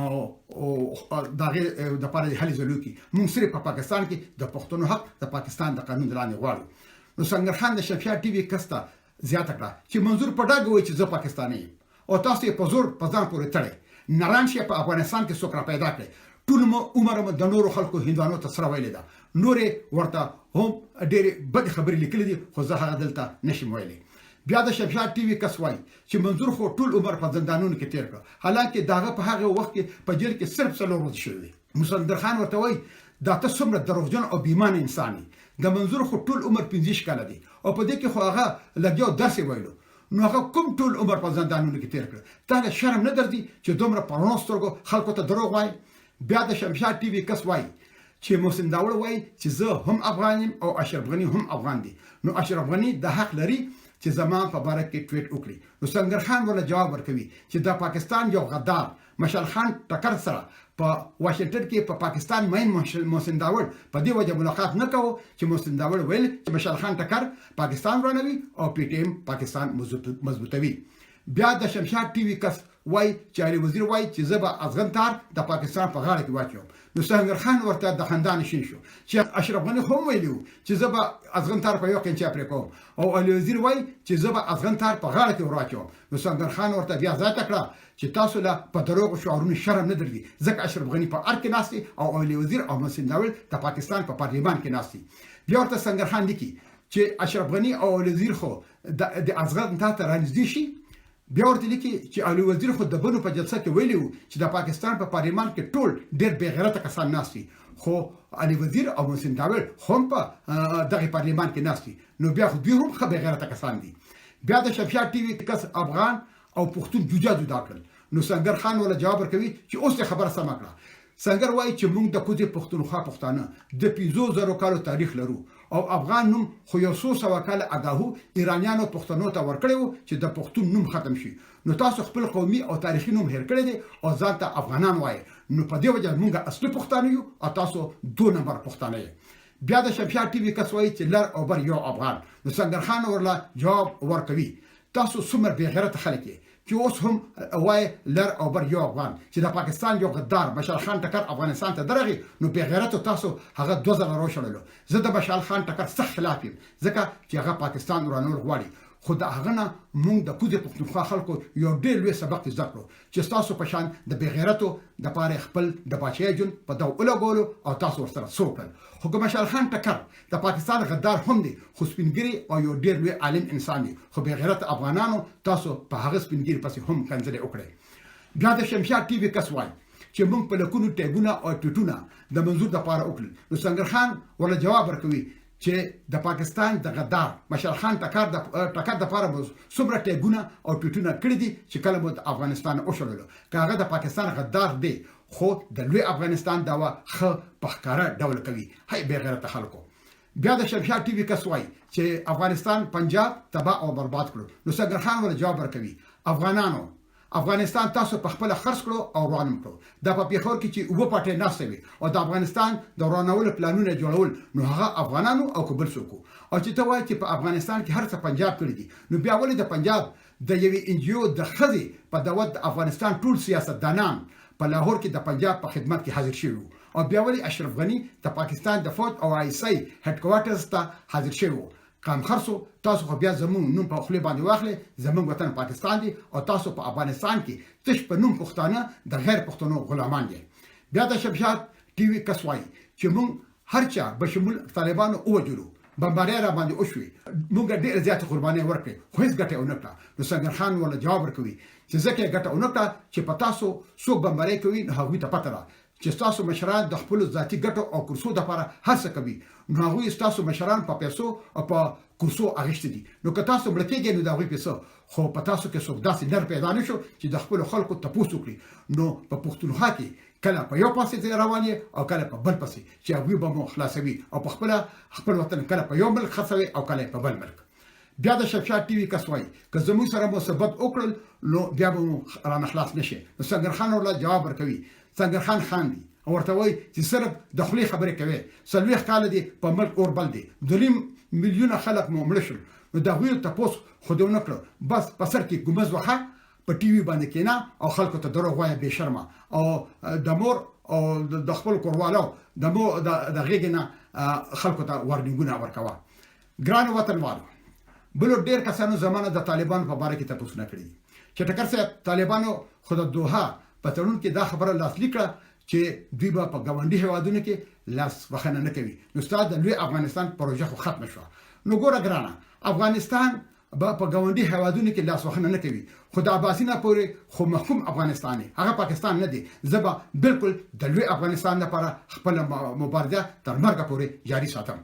او دغه د پاره د حل زلو کې موږ سره په پاکستان کې د پښتنو حق د پاکستان د قانون لاندې غواړو نو څنګه خان د شفیع ټي وي کستا زیاته کړه چې منظور په ډاګه وایي چې زه پاکستاني او تاسو په زور په ځان پورې تړئ نارانشي په افغانستان کې څوک را پیدا کړي ټول عمر د نورو خلکو هندوانو ته سره ویل ده نورې ورته هم ډېر بد خبرې لیکلې دي خو زه هغه دلته نشم ویلي بیا د شمشاد ټي وي کس وایي چې منظور خو ټول عمر په زندانونو کې تیر کړ حالانکه داغه په هغه وخت کې په جیل کې صرف 3 ورځې شوې مسندر خان ورته وایي دا ته څومره دروغجن او بیمان انسان یې د منظور خو ټول عمر 15 کاله دی او په دې کې خو هغه لګیاو درس ویلو نو هغه کوم ټول عمر په زندانونو کې تیر کړ ته شرم نه درځي چې دومره پرونو سترګو خلکو ته دروغ وایي بیا د شمشاد ټي وي کس وایي چې محسن داوړ وایي چې زه هم افغان یم او اشرف غنی هم افغان دی نو اشرف غنی د حق لري چې زمان په باره کې ټویټ وکړي نو سنگر خان ولا جواب ورکوي چې د پاکستان یو غدار مشال خان ټکر سره په واشنگټن کې په پاکستان مین محسن داوړ په دې وجه ملاقات نه کوو چې محسن داوړ ویل چې مشال خان ټکر پاکستان ورانوي او پی ټی ایم پاکستان مضبوطوي بیا د شمشاد ټي وي کس وای چې علي وزیر وای چې زبا افغان تار د پاکستان په غاړه کې واچوم نو سنگر خان ورته د خندان شین شو چې اشرف غنی هم ویلو چې زبا افغان تار په یو کې چا پرې کوم او علي وزیر وای چې زبا افغان تار په غاړه کې ورواچوم نو سنگر خان ورته بیا ځا تکړه چې تاسو لا په دروغ شعارونو شرم نه درځي ځکه اشرف غنی په ار کې ناشتي او علي وزیر او محسن داوړ د پاکستان په پارلیمان کې ناشتي بیا ورته سنگر خان لیکي چې اشرف غنی او علي وزیر خو د افغان تار ته رانږدې شي بیا ورته لیکي چې علي وزیر خو د بنو په جلسه کې ویلي چې د پاکستان په پارلیمان کې ټول ډېر بې غیرته کسان ناشتي خو علي وزیر او محسن داوړ هم په دغه پارلیمان کې ناشتي نو بیا خو دوی هم ښه بې غیرته کسان دي بیا د شمشاد ټي وي کس افغان او پښتون جدا کړل نو سنگر خان ولا جواب ورکوي چې اوس خبره سم کړه سنگر وایي چې موږ د کوزي پښتونخوا پښتانه د 500 کالو تاریخ لرو او افغان نوم خو یو څو سوه کاله اگاهو ایرانیانو پښتنو ته ورکړیو چې د پښتون نوم ختم شي نو تاسو خپل قومي او تاریخي نوم هېر کړی دی او ځان ته افغانان وایي نو په دې وجه موږ اصلي پښتانه یو او تاسو 2 نمبر پښتانه یې بیا د شمشاد ټي وي کس وایي چې لر او بر یو افغان نو سنگر خان ورلا جواب ورکوي تاسو څومره بې غیرته خلک یې چې اوس هم وای لر او بر یو افغان چې د پاکستان یو غدار مشال خان ټکر افغانستان ته درغی نو بې غیرته تاسو هغه 2000 روشللو زه د مشال خان ټکر سخت خلاف یم ځکه چې هغه پاکستان ورانول غواړي خو د هغه نه موږ د کوزي پښتونخوا خلکو یو ډېر لوی سبق زده کړو چې تاسو په شان د بې غیرتو د پاره خپل د بچی جون په داو لګولو او تاسو ورسره سوکل خو مشال خان ټکر د پاکستان غدار هم دی خو سپینګری او یو ډېر لوی عالم انسان دی خو بې غیرت افغانانو تاسو په هغه سپینګری پسې هم کنځلې وکړي بیا د شمشاد ټي وي کس وای چې موږ په لکونو ټیګونه او ټوټونه د منظور د پاره وکړل نو سنگر خان ولا جواب ورکوي چې د پاکستان د غدار مشال خان ټکر د پاره څومره ټیګونه او ټوټونه کړی دي چې کله مو د افغانستان اوشللو کاغه د پاکستان غدار دی خو د لوی افغانستان داوا خ پخکاره ډول کوي هي بې غیرته خلکو بیا د شمشاد ټي وي کس وای چې افغانستان پنجاب تباہ او برباد کړو نو سنگر خان ولا جواب ورکوي افغانستان تاسو په خپل خرڅ کړو او روانم کړو د په پیښور کې چې وو پټه ناسوي او د افغانستان د روانول پلانونه جوړول نو هغه افغانانو او قبل سوکو او چې ته وایې چې په افغانستان کې هر څه پنجاب کړی دي نو بیا ولې د پنجاب د یوې ان جی او د خزي په دعوت د افغانستان ټول سیاستدانان په لاهور کې د پنجاب په خدمت کې حاضر شوي او بیا ولې اشرف غنی د پاکستان د فوج او آی سی هډ کوارټرز ته حاضر شوی کام خرڅو تاسو خو بیا زمون نوم په خپل باندې واخلې زمون وطن پاکستان دی او تاسو په افغانستان کې تش په نوم پښتانه د غیر پښتنو غلامان دي بیا د شمشاد ټي وي کسوای چې مون هر چا بشمول طالبانو اوجلو بمباري را باندې اوشوي موږ ډېر زیات قرباني ورکړي خو هیڅ ګټه ونه کړه نو سنگر خان ولا جواب ورکوي چې ځکه ګټه ونه کړه چې پتا سو څوک بمباري کوي هغه ته پته را چې تاسو مشران د خپل ذاتی ګټو او کرسو د لپاره هر څه کوي نو هغه تاسو مشران په پیسو او په کرسو اغشت دي نو که تاسو ملکیږئ نو دا غوي پیسو خو په تاسو کې څوک داسې نر پیدا نشو چې د خپل خلکو تاسو کړی نو په پښتونخوا کې کله په یو پاسې رواني او کله په بل پاسې چې هغه به مو خلاصوي او په خپل وطن کله په یو ملک خلاصوي او کله په بل ملک بیا د شمشاد ټي وي کسوای که زموږ سره مثبت وکړل نو بیا به را نخلاص نشي نو سنگر خان ولا جواب ورکوي سنگر خان خان دی او ورته وای چې صرف د خلی خبرې کوي سلويخ کال دي په ملک اور بل دي دلیم میلیونه خلک مو مړ شول نو دا ویل تاسو خودونه کړ بس پسر کې ګمز وخه په ټي وي باندې کینا او خلکو ته دروغ وایي به شرمه او د مور او د خپل کوروالو د مو د غیګنه خلکو ته ورنګونه ورکوا ګران وطنوالو بل ډیر کسانو زمانه د طالبان په اړه کې تاسو نه کړی چې ټکر سره طالبانو خود دوها په تړون کې دا خبره لاسلیک کړه چې دوی په ګاونډي هوادونو کې لاس وخنه نه کوي نو ستاسو د لوی افغانستان پروژه خو ختم شو نو ګوره ګرانه افغانستان په ګاونډي هیوادونو کې لاس وهنه نه کوي خو د عباسي نه پورې خو محکوم افغانستان هغه پاکستان نه دی زبا بالکل د لوی افغانستان لپاره خپل مبارزه تر مرګه پورې جاري ساتم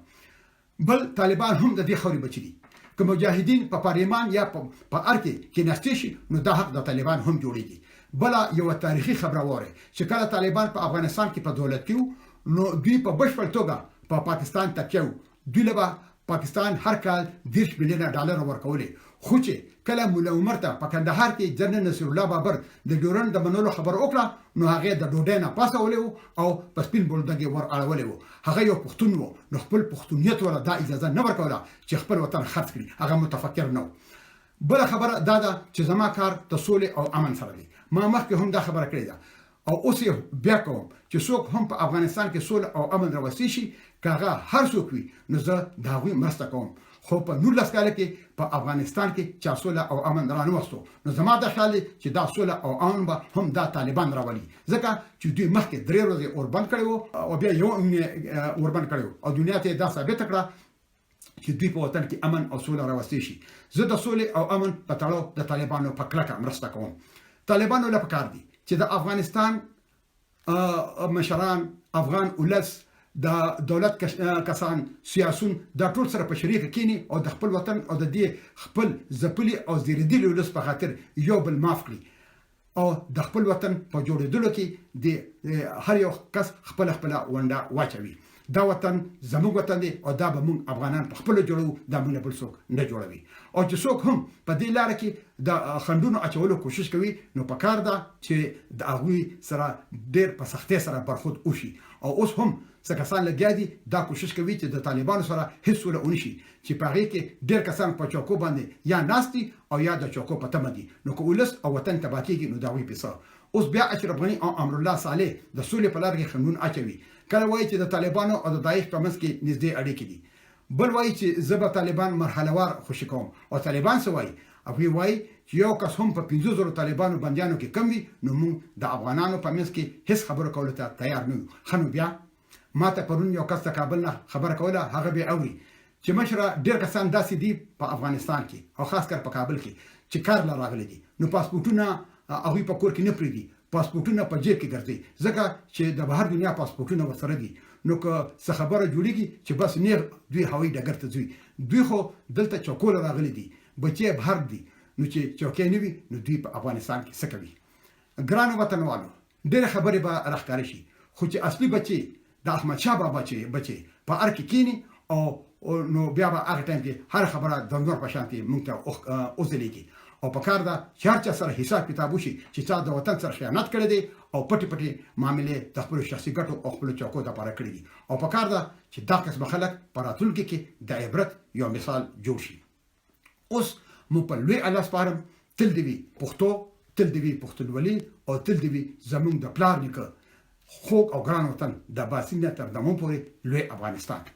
بل طالبان هم د دې خوري بچي دي که مجاهدین په پارلمان یا په ارکه کې نشته شي نو دا حق د طالبان هم جوړیږي بل یو تاریخي خبره وره چې کله طالبان په افغانستان کې په دولت کې نو دوی په بشپړ توګه په پاکستان تکیو دوی له پاکستان هر کال 10 بلین ډالر ورکولې خو چې کله مولا عمر ته په کندهار کې جنرال نصر الله بابر د ډیورند د منلو خبر وکړه نو هغه د ډوډۍ نه پاسولې او په سپین بولدګي ور اړولې هغه یو پښتون وو نو خپل پښتونیت ولا دا اجازه نه ورکوله چې خپل وطن خرڅ کړي هغه متفکر نه بل خبره دا ده چې زما کار د سولې او امن سره دی ما مخکې هم دا خبره کړې ده او اوس بیا کوم چې څوک هم په افغانستان کې سولې او امن راوستي شي کاغه هر څوک وي نو زه دا غوي مرسته کوم خو په 19 کال کې په افغانستان کې چې سولې او امن رانه وستو نو زما د خیال چې دا سولې او امن به هم دا طالبان راولي ځکه چې دوی مخکې درې ورځې اوربند کړو او بیا یو اوربند کړو او دنیا ته دا ثابت کړه چې دوی په وطن کې امن او سوله راوستي شي زه د سولې او امن په تړاو د طالبانو په کلکه مرسته کوم طالبانو له پکار دي چې د افغانستان مشران افغان ولس د دولت کسان سیاسون د ټول سره په شریک کینی او د خپل وطن او د دې خپل ځپلي او زیریدلي ولس په خاطر یو بل معاف کړي او د خپل وطن په جوړېدلو کې د هر یو کس خپل ونډه واچوي دا وطن زموږ وطن دی او دا به موږ افغانان په خپل جوړو دا موږ بل څوک نه جوړوي او چې څوک هم په دې لار کې د خندونو اچولو کوشش کوي نو په کار ده چې د هغه سره ډېر په سختۍ سره برخود وشي او اوس هم څه کسان لګیا دي دا کوشش کوي چې د طالبانو سره هیڅ ولا ونشي چې په هغه کې ډېر کسان په چوکو باندې یا ناستي او یا د چوکو په تمه دي نو کولس او وطن تبا کېږي نو دا وی پیسه اوس بیا اشرف غنی او امر الله صالح د سولې په لار کې خندون اچوي کله وایي چې د طالبانو او د داعش په منځ کې نږدې اړیکې دي بل وایي چې زبر طالبان مرحله وار خوشی کوم او طالبان څه وایي او وایي چې یو کس هم په 500 طالبانو بنديانو کې کم وي نو موږ د افغانانو په منځ کې هیڅ خبره کولو ته تیار نه یو خنو بیا ما ته پرون یو کس کابل نه خبره کوله هغه به اوري چې مشره ډېر کسان داسې دي په افغانستان کې او خاص کر په کابل کې چې کار لراغلي دي نو پاسپورتونه هغه په کور کې نه پریدي پاسپورتونه په جیب کې ګرځي ځکه چې د بهر دنیا پاسپورتونه ورسره دي نو که څه خبره جوړیږي چې بس نه دوی هوایي ډګر ته ځي دوی خو دلته چوکول راغلي دي بچي بهر دي نو چې چوکې نه وي نو دوی په افغانستان کې څه کوي ګران وطنوالو ډېر خبرې به راښکاره شي خو چې اصلي بچي د احمد شاه بابا بچي په ارکه کینی او نو بیا به هغه ټایم کې هر خبره د نور په شانتي مونږ ته اوځلېږي او په کار دا چې هر چا سره حساب کتاب وشي چې چا د وطن سره خیانت کړی دی او پټي پټي معاملې د خپل شخصي ګټو او خپل چوکو د لپاره کړی دي او په کار دا چې دا قسم خلک په راتلونکي کې د عبرت یو مثال جوړ شي اوس مو په لوی الله سپارم تل دی پښتو تل دی پښتونولي او تل دی زمونږ د پلار نیکه خوږ او ګران وطن د باسینه تر دمو پورې لوی افغانستان